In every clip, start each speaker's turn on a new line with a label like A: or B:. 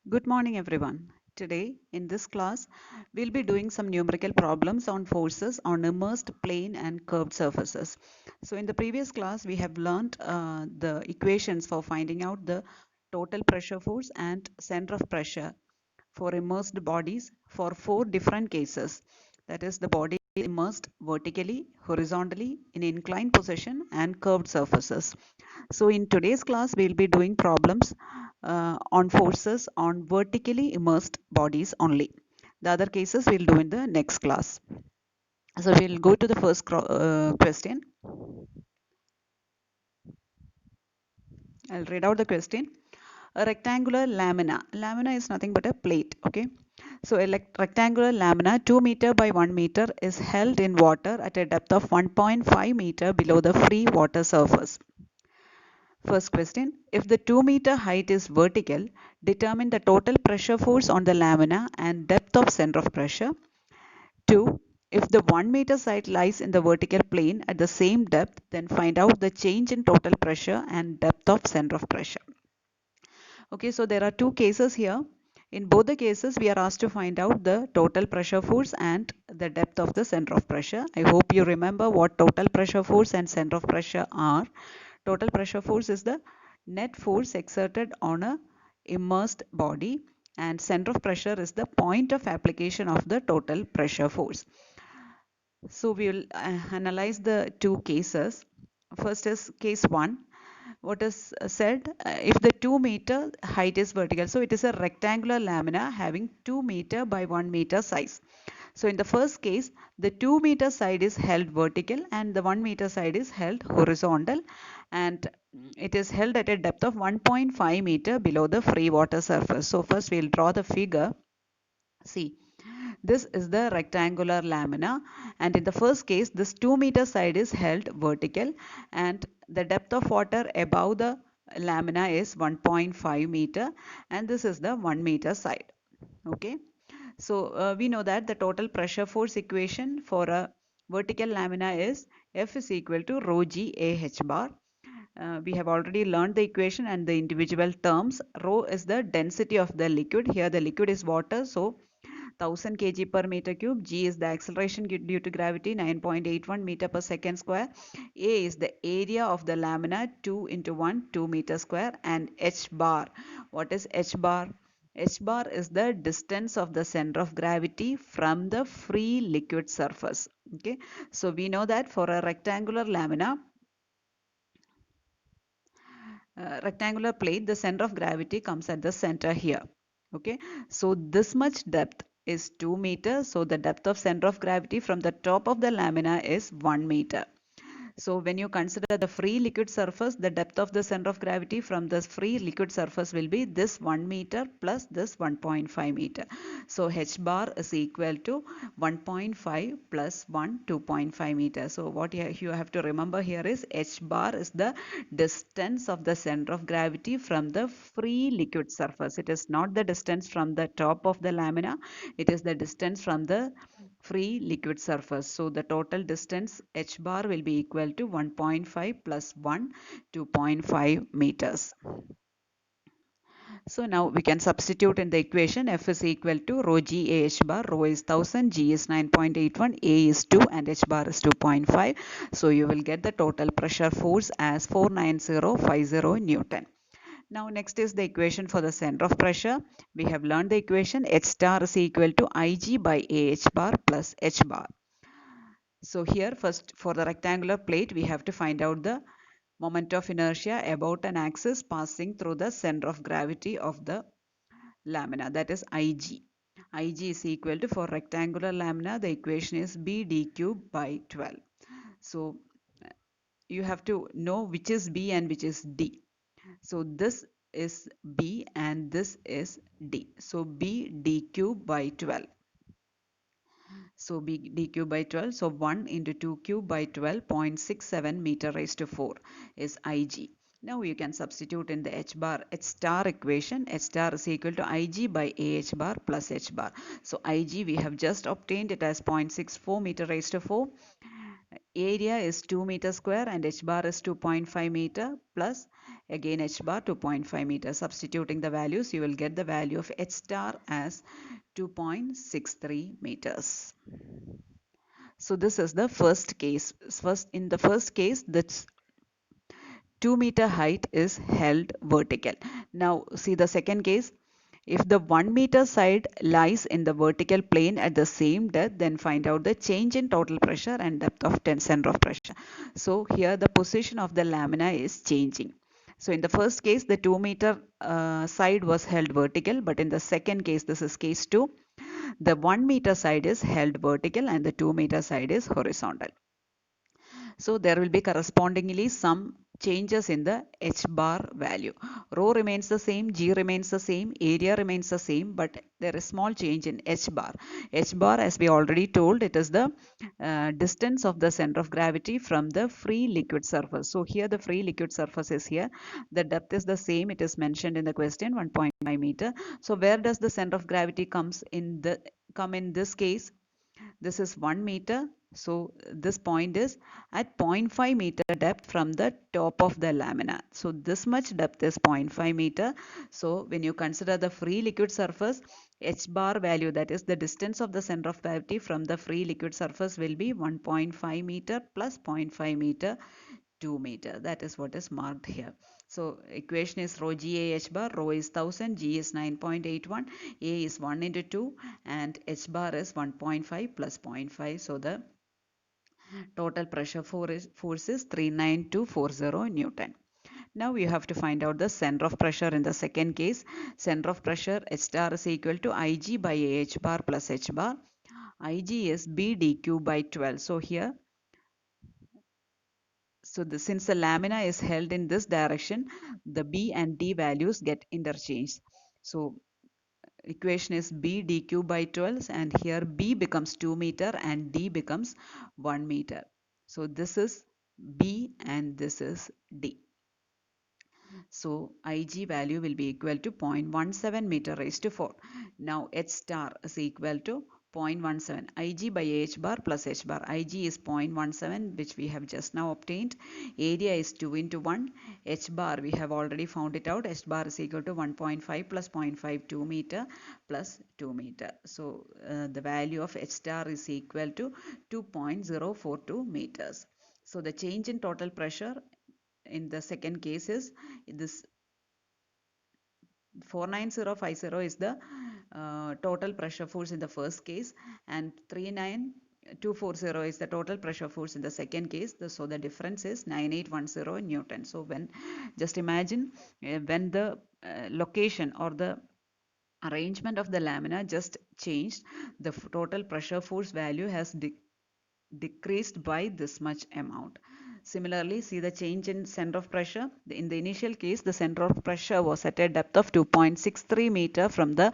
A: Good morning, everyone. Today, in this class, we'll be doing some numerical problems on forces on immersed plane and curved surfaces. So, in the previous class, we have learned the equations for finding out the total pressure force and center of pressure for immersed bodies for four different cases. That is, the body is immersed vertically, horizontally, in inclined position, and curved surfaces. So in today's class, we'll be doing problems on forces on vertically immersed bodies only. The other cases we'll do in the next class. So we'll go to the first question. I'll read out the question. A rectangular lamina. Lamina is nothing but a plate. Okay. So a rectangular lamina 2 meter by 1 meter is held in water at a depth of 1.5 meter below the free water surface. First question, if the 2 meter height is vertical, determine the total pressure force on the lamina and depth of center of pressure. 2. If the 1 meter side lies in the vertical plane at the same depth, then find out the change in total pressure and depth of center of pressure. Okay, so there are two cases here. In both the cases, we are asked to find out the total pressure force and the depth of the center of pressure. I hope you remember what total pressure force and center of pressure are. Total pressure force is the net force exerted on a immersed body, and center of pressure is the point of application of the total pressure force. So we will analyze the two cases. First is case 1. What is said, if the 2 meter height is vertical, so it is a rectangular lamina having 2 meter by 1 meter size. So in the first case, the 2 meter side is held vertical and the 1 meter side is held horizontal, and it is held at a depth of 1.5 meter below the free water surface. So first we'll draw the figure. See, this is the rectangular lamina, and in the first case this 2 meter side is held vertical and the depth of water above the lamina is 1.5 meter, and this is the 1 meter side. Okay, so we know that the total pressure force equation for a vertical lamina is F is equal to rho g A h bar. We have already learned the equation and the individual terms. Rho is the density of the liquid. Here the liquid is water, so 1000 kg per meter cube. G is the acceleration due to gravity, 9.81 meter per second square. A is the area of the lamina, 2 into 1, 2 meter square. And h bar. What is h bar? H bar is the distance of the center of gravity from the free liquid surface. Okay, so we know that for a rectangular plate, the center of gravity comes at the center here. Okay, so this much depth is 2 meters, so the depth of center of gravity from the top of the lamina is 1 meter. So when you consider the free liquid surface, the depth of the center of gravity from the free liquid surface will be this 1 meter plus this 1.5 meter. So h bar is equal to 1.5 plus 1, 2.5 meter. So what you have to remember here is h bar is the distance of the center of gravity from the free liquid surface. It is not the distance from the top of the lamina. It is the distance from the free liquid surface. So the total distance h bar will be equal to 1.5 plus 1, 2.5 meters. So now we can substitute in the equation. F is equal to rho g A h bar. Rho is 1000, G is 9.81, A is 2 and h bar is 2.5. So you will get the total pressure force as 49050 Newton. Now next is the equation for the center of pressure. We have learned the equation. H star is equal to Ig by AH bar plus H bar. So here first for the rectangular plate we have to find out the moment of inertia about an axis passing through the center of gravity of the lamina, that is Ig. Ig is equal to, for rectangular lamina the equation is B d cube by 12. So you have to know which is B and which is D. So this is B and this is D. So B d cube by 12. So B d cube by 12. So 1 into 2 cube by 12.67 meter raised to 4 is Ig. Now you can substitute in the h bar h star equation. H star is equal to Ig by AH bar plus h bar. So Ig we have just obtained it as 0.64 meter raised to 4. Area is 2 meter square and h bar is 2.5 meter plus Again h bar 2.5 meters. Substituting the values, you will get the value of h star as 2.63 meters. So this is the first case. In the first case, that's 2-meter height is held vertical. Now see the second case. If the 1-meter side lies in the vertical plane at the same depth, then find out the change in total pressure and depth of center of pressure. So here the position of the lamina is changing. So in the first case, the 2-meter side was held vertical, but in the second case, this is case 2, the 1-meter side is held vertical and the 2-meter side is horizontal. So there will be correspondingly some changes in the h bar value. Rho remains the same, g remains the same, area remains the same, but there is small change in h bar. H bar, as we already told, it is the distance of the center of gravity from the free liquid surface. So here the free liquid surface is here. The depth is the same. It is mentioned in the question, 1.5 meter. So where does the center of gravity come in this case? This is 1 meter. So this point is at 0.5 meter depth from the top of the lamina. So this much depth is 0.5 meter. So when you consider the free liquid surface, h bar value, that is the distance of the center of gravity from the free liquid surface, will be 1.5 meter plus 0.5 meter, 2 meter. That is what is marked here. So equation is rho g a h bar. Rho is 1000, g is 9.81, a is 1 into 2, and h bar is 1.5 plus 0.5. So the total pressure force is 39240 Newton. Now you have to find out the center of pressure in the second case. Center of pressure H star is equal to Ig by AH bar plus H bar. Ig is B dq by 12. So here, since the lamina is held in this direction, the B and D values get interchanged. So equation is B dq by 12, and here B becomes 2 meter and D becomes 1 meter. So this is B and this is D. So Ig value will be equal to 0.17 meter raised to 4. Now H star is equal to 0.17. Ig by H bar plus H bar. Ig is 0.17, which we have just now obtained. Area is 2 into 1. H bar, we have already found it out. H bar is equal to 1.5 plus 0.52 meter plus 2 meter. So the value of H star is equal to 2.042 meters. So the change in total pressure in the second case is this 49050 is the total pressure force in the first case, and 39240 is the total pressure force in the second case. So the difference is 9810 Newton. So when, just imagine when the location or the arrangement of the lamina just changed, the total pressure force value has decreased by this much amount. Similarly, see the change in center of pressure. In the initial case, the center of pressure was at a depth of 2.63 meter from the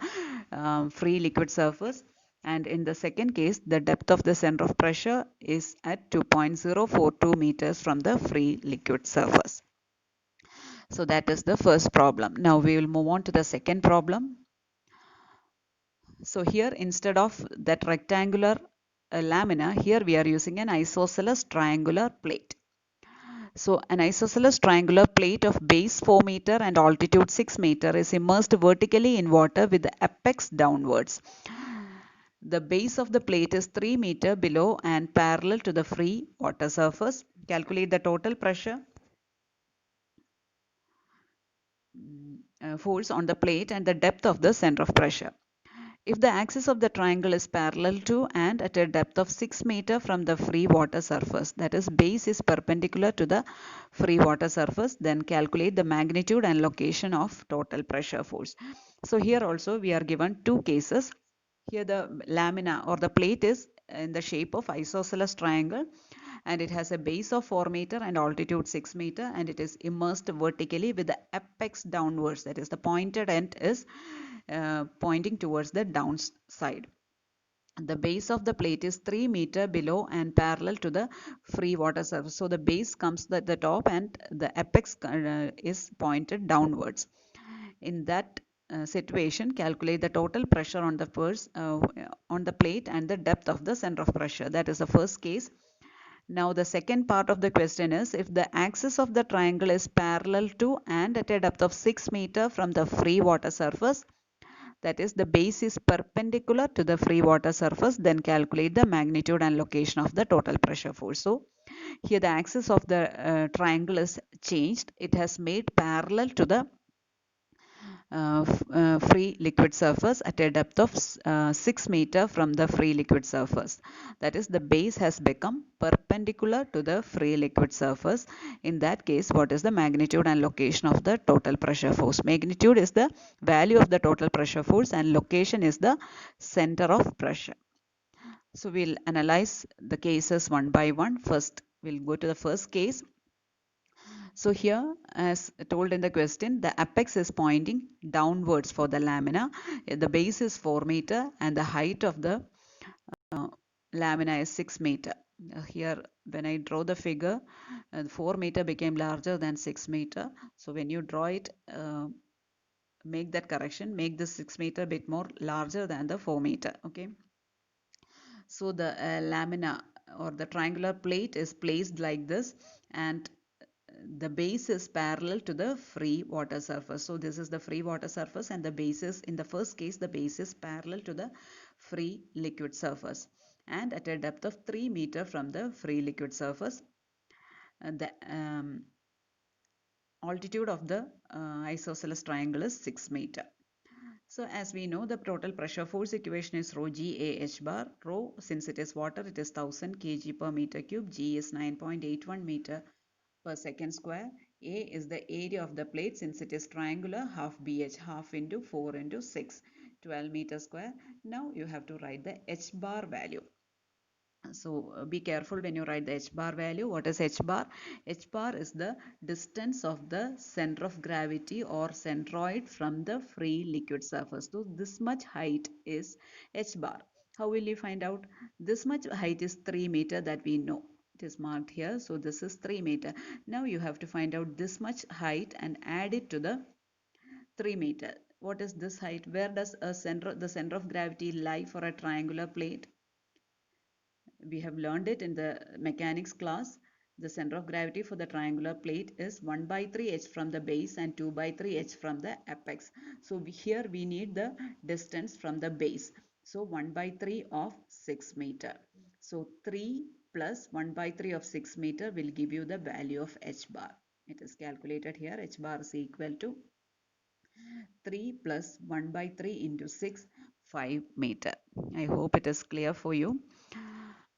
A: free liquid surface, and in the second case, the depth of the center of pressure is at 2.042 meters from the free liquid surface. So that is the first problem. Now we will move on to the second problem. So here, instead of that rectangular lamina, here we are using an isosceles triangular plate. So an isosceles triangular plate of base 4 meter and altitude 6 meter is immersed vertically in water with the apex downwards. The base of the plate is 3 meter below and parallel to the free water surface. Calculate the total pressure force on the plate and the depth of the center of pressure. If the axis of the triangle is parallel to and at a depth of 6 meter from the free water surface, that is, base is perpendicular to the free water surface, then calculate the magnitude and location of total pressure force. So here also we are given two cases. Here the lamina or the plate is in the shape of isosceles triangle, and it has a base of 4 meter and altitude 6 meter, and it is immersed vertically with the apex downwards, that is, the pointed end is pointing towards the downside. The base of the plate is 3 meter below and parallel to the free water surface. So the base comes at the top and the apex is pointed downwards. In that situation, calculate the total pressure on the plate and the depth of the center of pressure. That is the first case. Now the second part of the question is, if the axis of the triangle is parallel to and at a depth of 6 meter from the free water surface, that is the base is perpendicular to the free water surface, then calculate the magnitude and location of the total pressure force. So here the axis of the triangle is changed. It has made parallel to the free liquid surface at a depth of 6 meter from the free liquid surface. That is, the base has become perpendicular to the free liquid surface. In that case, what is the magnitude and location of the total pressure force? Magnitude is the value of the total pressure force and location is the center of pressure. So we'll analyze the cases one by one. First, we'll go to the first case. So here, as told in the question, the apex is pointing downwards for the lamina. The base is 4 meter and the height of the lamina is 6 meter. Here, when I draw the figure, 4 meter became larger than 6 meter. So when you draw it, make that correction, make the 6 meter bit more larger than the 4 meter. Okay. So the lamina or the triangular plate is placed like this, and the base is parallel to the free water surface. So this is the free water surface, and the base is, in the first case, the base is parallel to the free liquid surface and at a depth of 3 meter from the free liquid surface. The altitude of the isosceles triangle is 6 meter. So as we know, the total pressure force equation is rho g a h bar. Rho, since it is water, it is 1000 kg per meter cube. G is 9.81 meter per second square. A is the area of the plate, since it is triangular, half BH, half into 4 into 6, 12 meter square. Now you have to write the h bar value. So be careful when you write the h bar value. What is h bar? H bar is the distance of the center of gravity or centroid from the free liquid surface. So this much height is h bar. How will you find out? This much height is 3 meter, that we know. It is marked here. So this is 3 meter. Now you have to find out this much height and add it to the 3 meter. What is this height? Where does the center of gravity lie for a triangular plate? We have learned it in the mechanics class. The center of gravity for the triangular plate is 1 by 3 h from the base and 2 by 3 h from the apex. So here we need the distance from the base. So 1 by 3 of 6 meter. So 3 plus 1 by 3 of 6 meter will give you the value of h bar. It is calculated here. H bar is equal to 3 plus 1 by 3 into 6, 5 meter. I hope it is clear for you.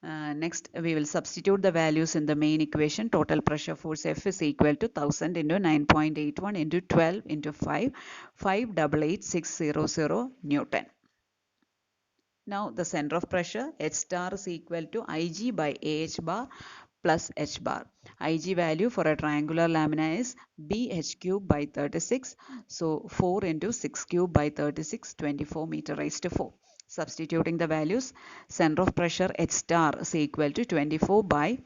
A: Next, we will substitute the values in the main equation. Total pressure force F is equal to 1000 into 9.81 into 12 into 5, 588,600 Newton. Now the center of pressure, H star is equal to Ig by AH bar plus H bar. Ig value for a triangular lamina is BH cube by 36. So 4 into 6 cube by 36, 24 meter raised to 4. Substituting the values, center of pressure H star is equal to 24 by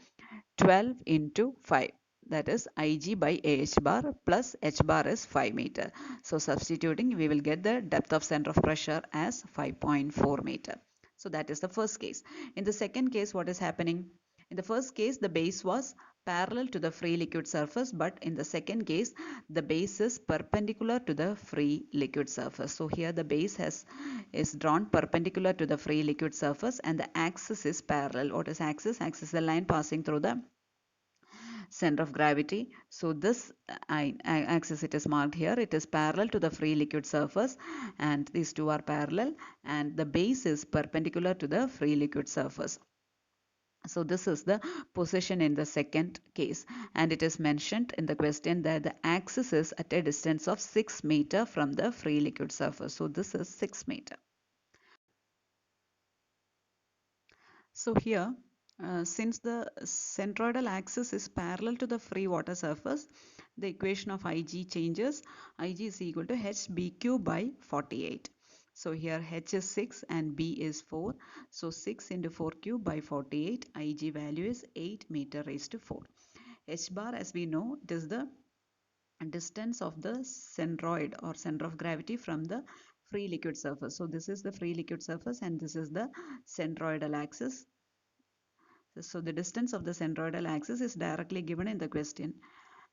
A: 12 into 5. That is Ig by AH bar plus H bar is 5 meter. So substituting, we will get the depth of center of pressure as 5.4 meter. So that is the first case. In the second case, what is happening? In the first case, the base was parallel to the free liquid surface, but in the second case, the base is perpendicular to the free liquid surface. So here the base is drawn perpendicular to the free liquid surface and the axis is parallel. What is axis? Axis is the line passing through the center of gravity. So this axis, it is marked here, it is parallel to the free liquid surface, and these two are parallel, and the base is perpendicular to the free liquid surface. So this is the position in the second case, and it is mentioned in the question that the axis is at a distance of 6 meter from the free liquid surface. So this is 6 meter. So here, since the centroidal axis is parallel to the free water surface, the equation of Ig changes. Ig is equal to hbq by 48. So here h is 6 and b is 4. So 6 into 4 cube by 48. Ig value is 8 meter raised to 4. H bar, as we know, it is the distance of the centroid or center of gravity from the free liquid surface. So this is the free liquid surface and this is the centroidal axis. So the distance of the centroidal axis is directly given in the question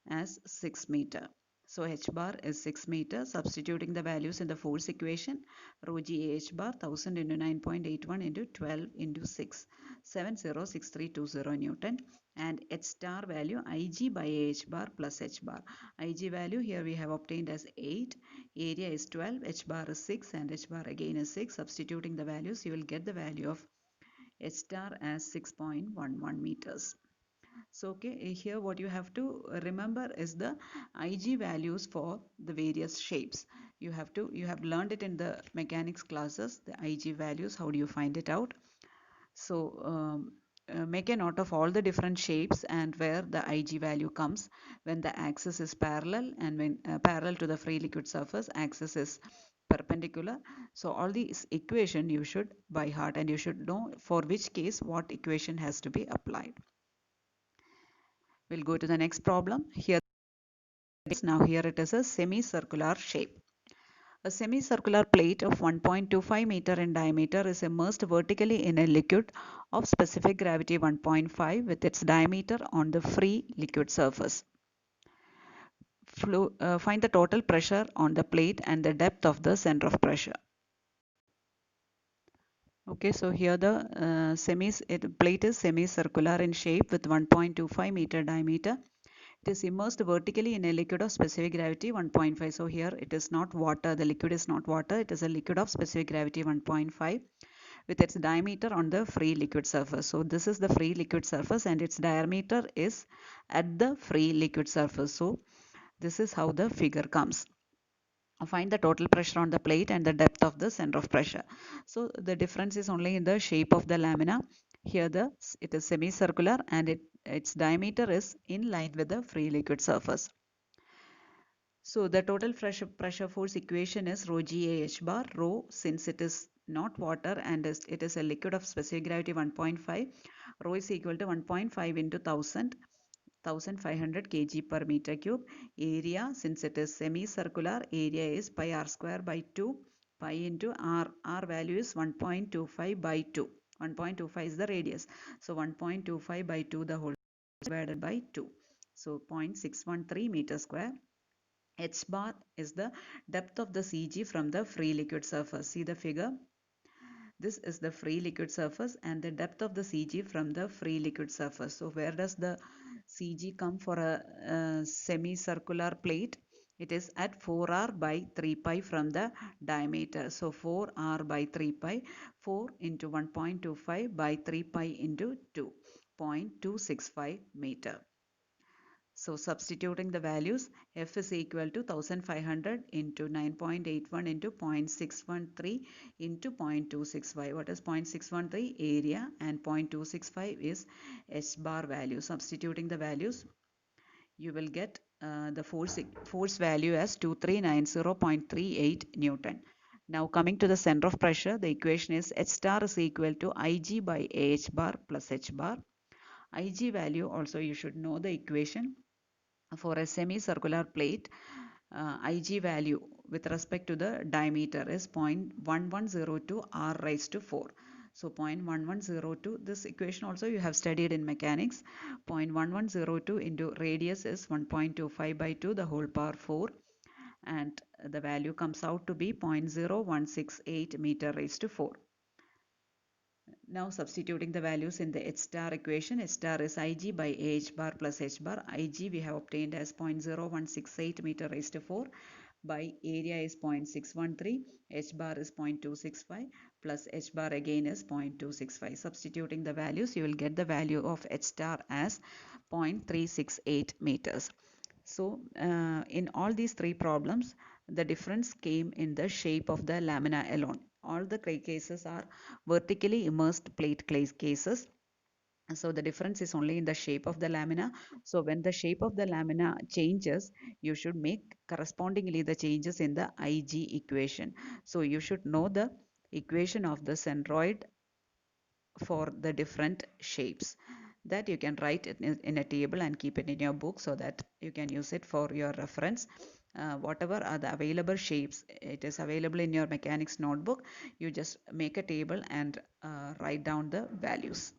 A: as 6 meter. So h bar is 6 meter. Substituting the values in the force equation, rho g A h bar 1000 into 9.81 into 12 into 6, 706320 Newton, and h star value Ig by h bar plus h bar. Ig value here we have obtained as 8, area is 12, h bar is 6, and h bar again is 6. Substituting the values, you will get the value of h star as 6.11 meters. So okay, here what you have to remember is the Ig values for the various shapes. You have learned it in the mechanics classes, the Ig values. How do you find it out? So make a note of all the different shapes and where the Ig value comes when the axis is parallel, and when parallel to the free liquid surface, axis is perpendicular. So all these equation you should by heart, and you should know for which case what equation has to be applied. We'll go to the next problem. Here it is a semicircular shape. A semicircular plate of 1.25 meter in diameter is immersed vertically in a liquid of specific gravity 1.5 with its diameter on the free liquid surface. Find the total pressure on the plate and the depth of the center of pressure. Okay, so here the plate is semicircular in shape with 1.25 meter diameter. It is immersed vertically in a liquid of specific gravity 1.5. So here it is not water. The liquid is not water. It is a liquid of specific gravity 1.5 with its diameter on the free liquid surface. So this is the free liquid surface and its diameter is at the free liquid surface. So this is how the figure comes. Find the total pressure on the plate and the depth of the center of pressure. So the difference is only in the shape of the lamina. Here it is semicircular and its diameter is in line with the free liquid surface. So the total pressure force equation is rho g A h bar. Rho, since it is not water and it is a liquid of specific gravity 1.5, rho is equal to 1.5 into 1500 kg per meter cube. Area, since it is semicircular, area is pi r square by 2, pi into r. R value is 1.25 by 2. 1.25 is the radius. So 1.25 by 2 the whole divided by 2. So 0.613 meter square. H bar is the depth of the CG from the free liquid surface. See the figure. This is the free liquid surface and the depth of the CG from the free liquid surface. So where does the CG come for a semicircular plate? It is at 4r by 3 pi from the diameter. So 4r by 3 pi, 4 into 1.25 by 3 pi into 2, 0.265 meter. So substituting the values, F is equal to 1500 into 9.81 into 0.613 into 0.265. What is 0.613? Area, and 0.265 is H bar value. Substituting the values, you will get the force value as 2390.38 Newton. Now coming to the center of pressure, the equation is H star is equal to Ig by AH bar plus H bar. Ig value also you should know the equation. For a semicircular plate, Ig value with respect to the diameter is 0.1102 r raised to 4. So 0.1102, this equation also you have studied in mechanics. 0.1102 into radius is 1.25 by 2 the whole power 4, and the value comes out to be 0.0168 meter raised to 4. Now substituting the values in the H star equation, H star is Ig by AH bar plus H bar. Ig we have obtained as 0.0168 meter raised to 4 by area is 0.613, H bar is 0.265 plus H bar again is 0.265. Substituting the values, you will get the value of H star as 0.368 meters. So in all these three problems, the difference came in the shape of the lamina alone. All the cases are vertically immersed plate cases. So the difference is only in the shape of the lamina. So when the shape of the lamina changes, you should make correspondingly the changes in the Ig equation. So you should know the equation of the centroid for the different shapes, that you can write it in a table and keep it in your book so that you can use it for your reference. Whatever are the available shapes, it is available in your mechanics notebook. You just make a table and write down the values.